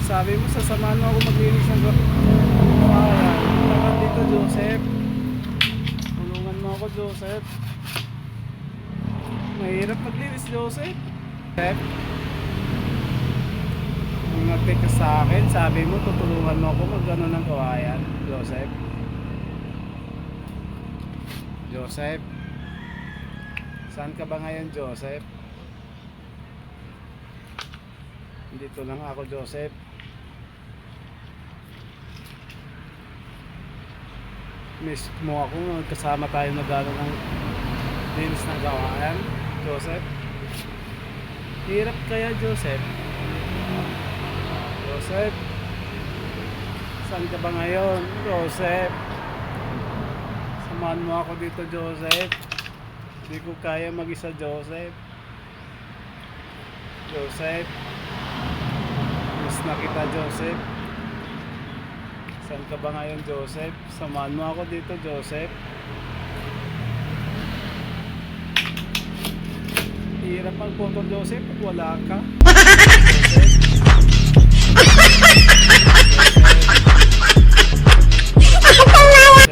Sabi mo, sasamahan mo ako maglinis ng kawayan. Punta dito, Joseph. Tulungan mo ako, Joseph. Mahirap maglinis, Joseph. Joseph, kung nag-take ka sa akin, sabi mo, tutulungan mo ako mag-ano ng kawayan, Joseph. Joseph, saan ka ba ngayon, Joseph? Dito lang ako, Joseph. Miss mo ako, kasama tayo nag-ano ng linis ng gawain, Joseph. Hirap kaya, Joseph. Joseph, saan ka ba ngayon, Joseph? Samahan mo ako dito, Joseph. Hindi ko kaya mag-isa, Joseph. Joseph, miss na kita, Joseph. Saan ka ba ngayon, Joseph? Samahan mo ako dito, Joseph. Hirap ang photo, Joseph, pag wala ka.